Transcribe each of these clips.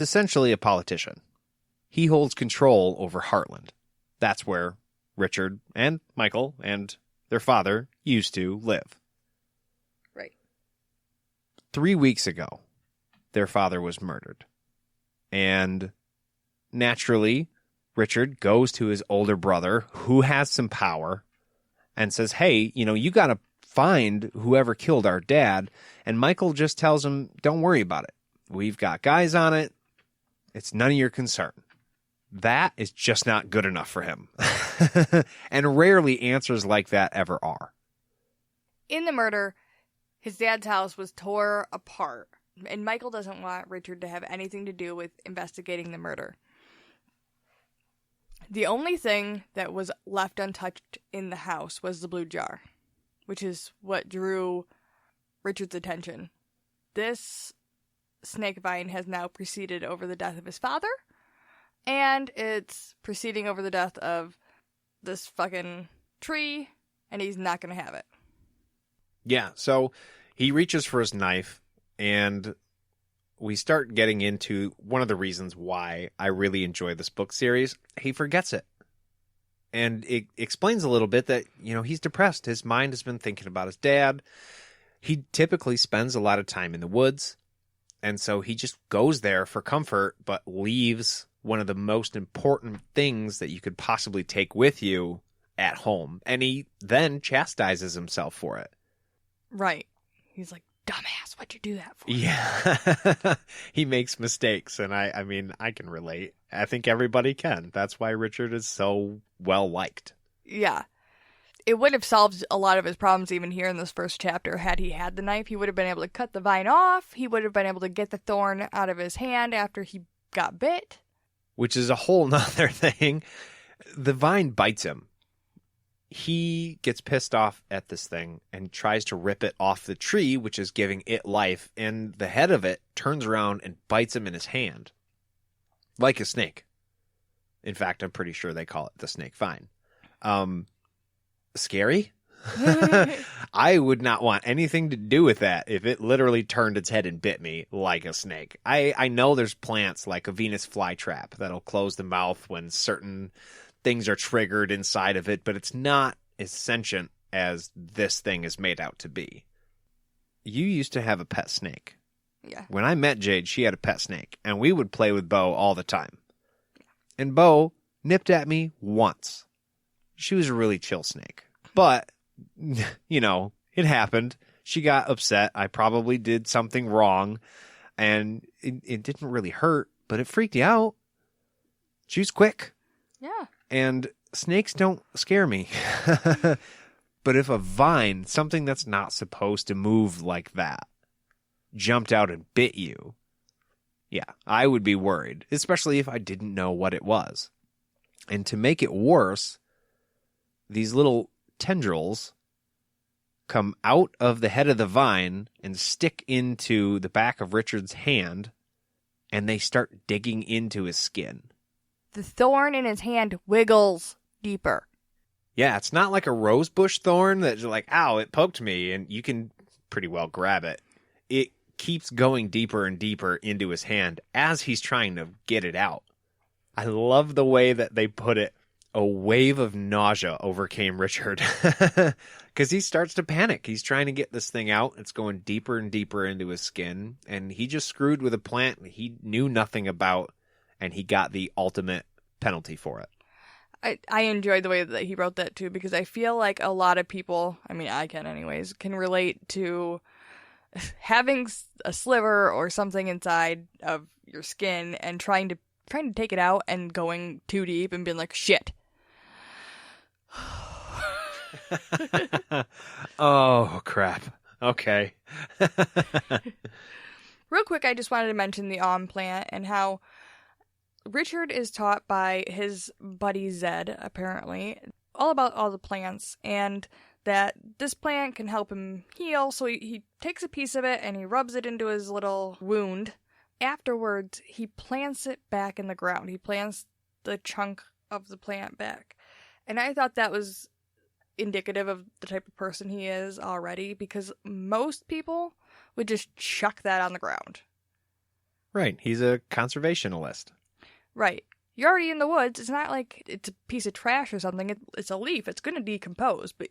essentially a politician. He holds control over Heartland. That's where Richard and Michael and their father used to live. Right. 3 weeks ago, their father was murdered. And naturally, Richard goes to his older brother, who has some power, and says, hey, you got to find whoever killed our dad. And Michael just tells him, don't worry about it. We've got guys on it. It's none of your concern. That is just not good enough for him. And rarely answers like that ever are. In the murder, his dad's house was tore apart, and Michael doesn't want Richard to have anything to do with investigating the murder. The only thing that was left untouched in the house was the blue jar, which is what drew Richard's attention. This snake vine has now proceeded over the death of his father, and it's proceeding over the death of this fucking tree, and he's not going to have it. Yeah, so he reaches for his knife, and we start getting into one of the reasons why I really enjoy this book series. He forgets it. And it explains a little bit that, he's depressed. His mind has been thinking about his dad. He typically spends a lot of time in the woods. And so he just goes there for comfort, but leaves one of the most important things that you could possibly take with you at home. And he then chastises himself for it. Right. He's like, dumbass, what'd you do that for? Yeah. He makes mistakes, and I mean, I can relate. I think everybody can. That's why Richard is so well liked. Yeah. It would have solved a lot of his problems even here in this first chapter had he had the knife. He would have been able to cut the vine off. He would have been able to get the thorn out of his hand after he got bit. Which is a whole nother thing. The vine bites him. He gets pissed off at this thing and tries to rip it off the tree, which is giving it life, and the head of it turns around and bites him in his hand. Like a snake. In fact, I'm pretty sure they call it the snake vine. Scary? I would not want anything to do with that if it literally turned its head and bit me like a snake. I know there's plants like a Venus flytrap that'll close the mouth when certain things are triggered inside of it, but it's not as sentient as this thing is made out to be. You used to have a pet snake. Yeah. When I met Jade, she had a pet snake, and we would play with Bo all the time. And Bo nipped at me once. She was a really chill snake. But, it happened. She got upset. I probably did something wrong, and it didn't really hurt, but it freaked you out. She was quick. Yeah. And snakes don't scare me. But if a vine, something that's not supposed to move like that, jumped out and bit you, yeah, I would be worried, especially if I didn't know what it was. And to make it worse, these little tendrils come out of the head of the vine and stick into the back of Richard's hand, and they start digging into his skin. The thorn in his hand wiggles deeper. Yeah, it's not like a rosebush thorn that's like, ow, it poked me, and you can pretty well grab it. It keeps going deeper and deeper into his hand as he's trying to get it out. I love the way that they put it. A wave of nausea overcame Richard because he starts to panic. He's trying to get this thing out. It's going deeper and deeper into his skin, and he just screwed with a plant he knew nothing about, and he got the ultimate penalty for it. I enjoyed the way that he wrote that too, because I feel like a lot of people, I mean I can anyways, can relate to having a sliver or something inside of your skin and trying to take it out and going too deep and being like, shit. Oh, crap. Okay. Real quick, I just wanted to mention the Om plant and how Richard is taught by his buddy Zed, apparently, all about all the plants, and that this plant can help him heal, so he takes a piece of it and he rubs it into his little wound. Afterwards, he plants it back in the ground. He plants the chunk of the plant back. And I thought that was indicative of the type of person he is already, because most people would just chuck that on the ground. Right. He's a conservationalist. Right. You're already in the woods. It's not like it's a piece of trash or something. It's a leaf. It's going to decompose, but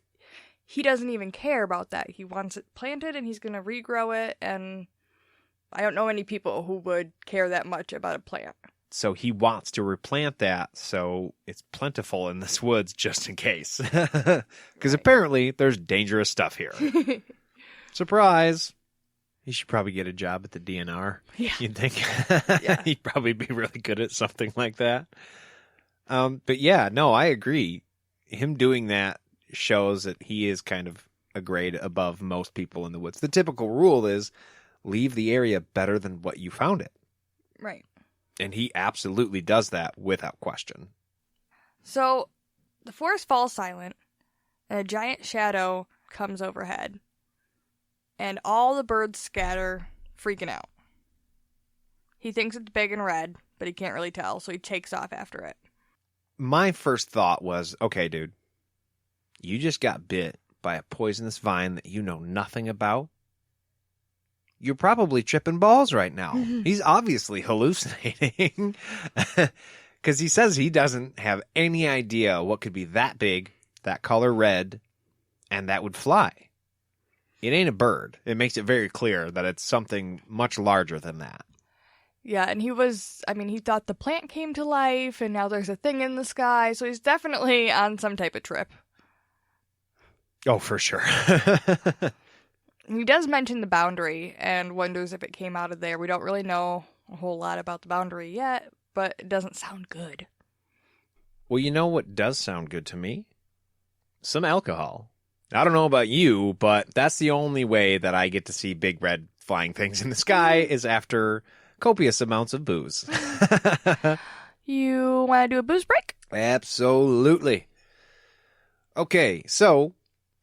he doesn't even care about that. He wants it planted and he's going to regrow it, and I don't know any people who would care that much about a plant. So he wants to replant that so it's plentiful in this woods just in case. Because apparently there's dangerous stuff here. Surprise! He should probably get a job at the DNR. Yeah. You'd think? Yeah. He'd probably be really good at something like that. But yeah, no, I agree. Him doing that shows that he is kind of a grade above most people in the woods. The typical rule is leave the area better than what you found it. Right. And he absolutely does that without question. So the forest falls silent, and a giant shadow comes overhead. And all the birds scatter, freaking out. He thinks it's big and red, but he can't really tell, so he takes off after it. My first thought was, okay, dude, you just got bit by a poisonous vine that you know nothing about. You're probably tripping balls right now. He's obviously hallucinating. Because he says he doesn't have any idea what could be that big, that color red, and that would fly. It ain't a bird. It makes it very clear that it's something much larger than that. Yeah, and he thought the plant came to life, and now there's a thing in the sky, so he's definitely on some type of trip. Oh, for sure. He does mention the boundary, and wonders if it came out of there. We don't really know a whole lot about the boundary yet, but it doesn't sound good. Well, you know what does sound good to me? Some alcohol. I don't know about you, but that's the only way that I get to see big red flying things in the sky is after copious amounts of booze. You want to do a booze break? Absolutely. Okay, so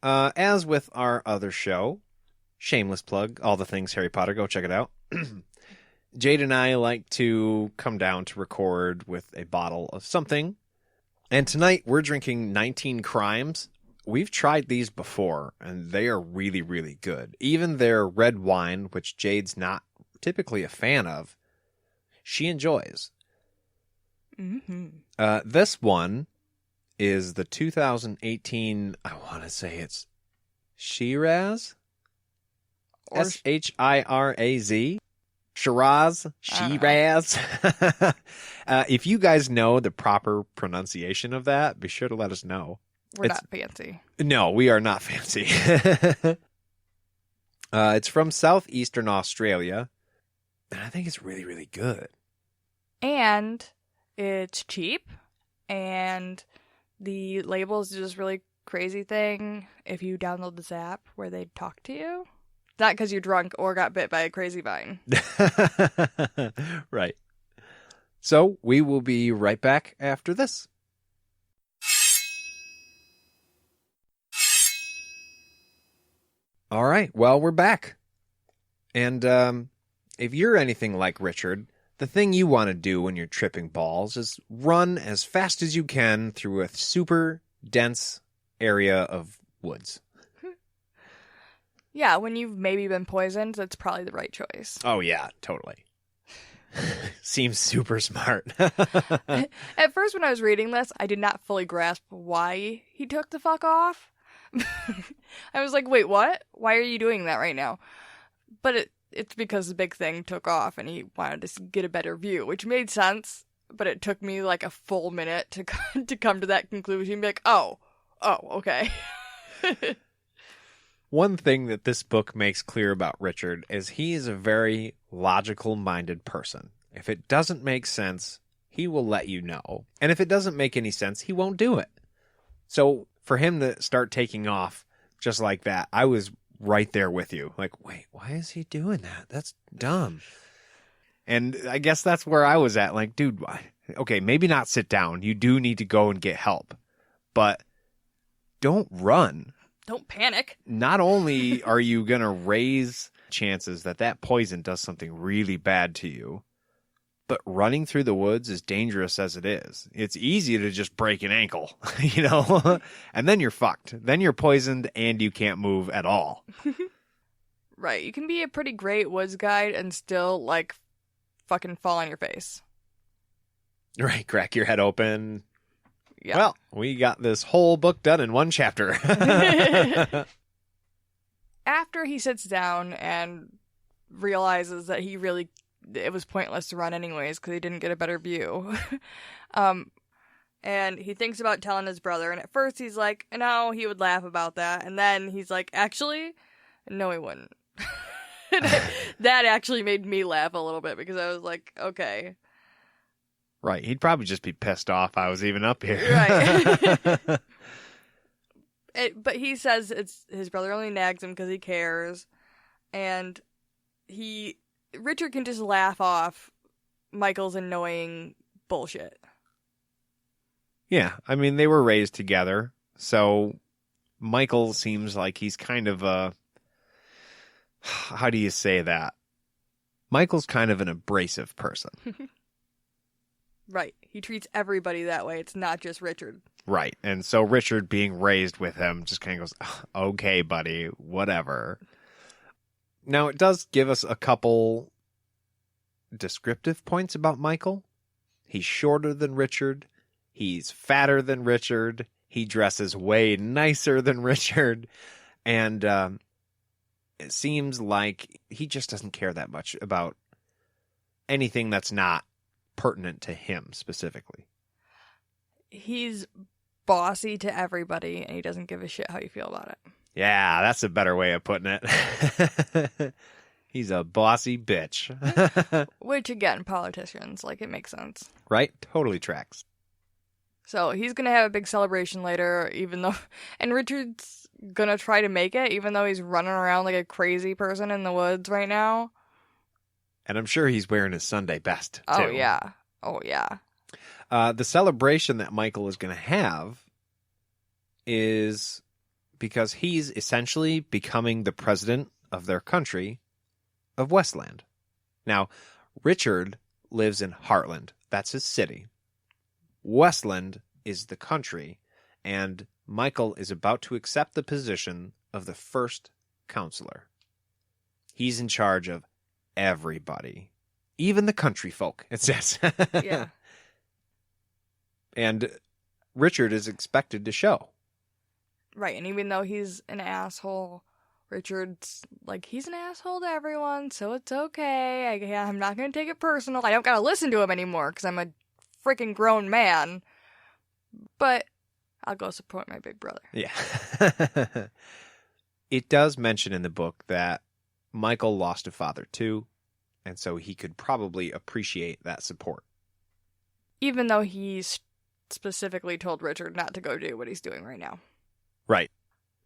as with our other show, shameless plug, all the things Harry Potter, go check it out. Jade and I like to come down to record with a bottle of something. And tonight we're drinking 19 Crimes. We've tried these before, and they are really, really good. Even their red wine, which Jade's not typically a fan of, she enjoys. Mm-hmm. This one is the 2018, I want to say it's Shiraz? Shiraz? Shiraz? Shiraz? If you guys know the proper pronunciation of that, be sure to let us know. We're not fancy. No, we are not fancy. It's from southeastern Australia, and I think it's really, really good. And it's cheap, and the label is just really crazy thing if you download this app where they talk to you. Not because you're drunk or got bit by a crazy vine. Right. So we will be right back after this. All right, well, we're back. And if you're anything like Richard, the thing you want to do when you're tripping balls is run as fast as you can through a super dense area of woods. Yeah, when you've maybe been poisoned, that's probably the right choice. Oh, yeah, totally. Seems super smart. At first, when I was reading this, I did not fully grasp why he took the fuck off. I was like, wait, what? Why are you doing that right now? But it's because the big thing took off and he wanted to get a better view, which made sense, but it took me like a full minute to come to that conclusion and be like, oh, okay. One thing that this book makes clear about Richard is he is a very logical-minded person. If it doesn't make sense, he will let you know. And if it doesn't make any sense, he won't do it. So for him to start taking off just like that, I was right there with you. Like, wait, why is he doing that? That's dumb. And I guess that's where I was at. Like, dude, why? Okay, maybe not sit down. You do need to go and get help. But don't run. Don't panic. Not only are you going to raise chances that poison does something really bad to you, but running through the woods, as dangerous as it is, it's easy to just break an ankle, you know, and then you're fucked. Then you're poisoned and you can't move at all. Right. You can be a pretty great woods guide and still, like, fucking fall on your face. Right, crack your head open. Yeah. Well, we got this whole book done in one chapter. After he sits down and realizes that it was pointless to run anyways because he didn't get a better view. And he thinks about telling his brother, and at first he's like, no, he would laugh about that. And then he's like, actually, no, he wouldn't. That actually made me laugh a little bit because I was like, okay. Right, he'd probably just be pissed off I was even up here. Right. But he says his brother only nags him because he cares. And Richard can just laugh off Michael's annoying bullshit. Yeah, I mean, they were raised together, so Michael seems like he's kind of a... How do you say that? Michael's kind of an abrasive person. Right. He treats everybody that way. It's not just Richard. Right. And so Richard being raised with him just kind of goes, okay, buddy, whatever. Now, it does give us a couple descriptive points about Michael. He's shorter than Richard. He's fatter than Richard. He dresses way nicer than Richard. And it seems like he just doesn't care that much about anything that's not pertinent to him specifically. He's bossy to everybody, and he doesn't give a shit how you feel about it. Yeah, that's a better way of putting it. He's a bossy bitch. Which, again, politicians, like, it makes sense. Right? Totally tracks. So he's going to have a big celebration later, and Richard's going to try to make it, even though he's running around like a crazy person in the woods right now. And I'm sure he's wearing his Sunday best, too. Oh, yeah. Oh, yeah. The celebration that Michael is going to have is because he's essentially becoming the president of their country of Westland. Now, Richard lives in Heartland. That's his city. Westland is the country, and Michael is about to accept the position of the first counselor. He's in charge of everybody, even the country folk, it says. Yeah. And Richard is expected to show. Right, and even though he's an asshole, Richard's like, he's an asshole to everyone, so it's okay. I'm not going to take it personal. I don't got to listen to him anymore because I'm a freaking grown man. But I'll go support my big brother. Yeah. It does mention in the book that Michael lost a father too, and so he could probably appreciate that support. Even though he specifically told Richard not to go do what he's doing right now. Right.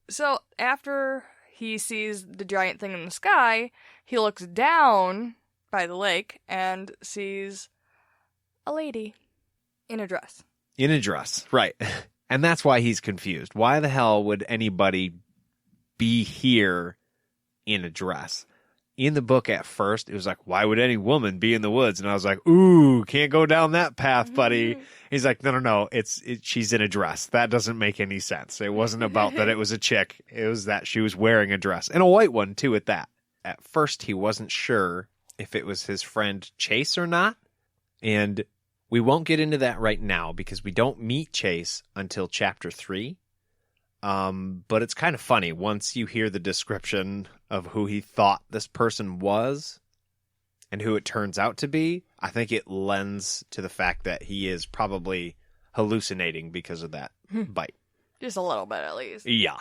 So after he sees the giant thing in the sky, he looks down by the lake and sees a lady in a dress. In a dress, right. And that's why he's confused. Why the hell would anybody be here in a dress? In the book at first, it was like, why would any woman be in the woods? And I was like, ooh, can't go down that path, buddy. He's like, no, she's in a dress. That doesn't make any sense. It wasn't about that it was a chick. It was that she was wearing a dress. And a white one, too, at that. At first, he wasn't sure if it was his friend Chase or not. And we won't get into that right now because we don't meet Chase until chapter 3. But it's kind of funny once you hear the description of who he thought this person was and who it turns out to be. I think it lends to the fact that he is probably hallucinating because of that bite. Just a little bit, at least. Yeah.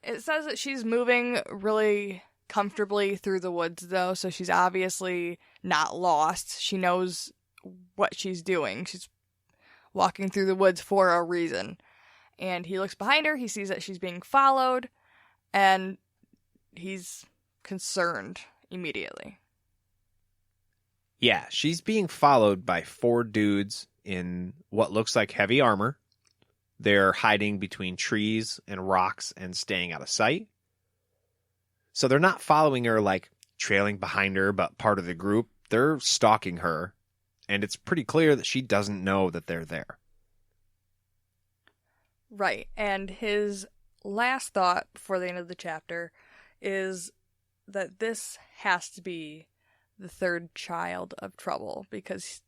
It says that she's moving really comfortably through the woods, though, so she's obviously not lost. She knows what she's doing. She's walking through the woods for a reason. And he looks behind her, he sees that she's being followed, and he's concerned immediately. Yeah, she's being followed by 4 dudes in what looks like heavy armor. They're hiding between trees and rocks and staying out of sight. So they're not following her like trailing behind her, but part of the group. They're stalking her, and it's pretty clear that she doesn't know that they're there. Right, and his last thought before the end of the chapter is that this has to be the third child of Trouble because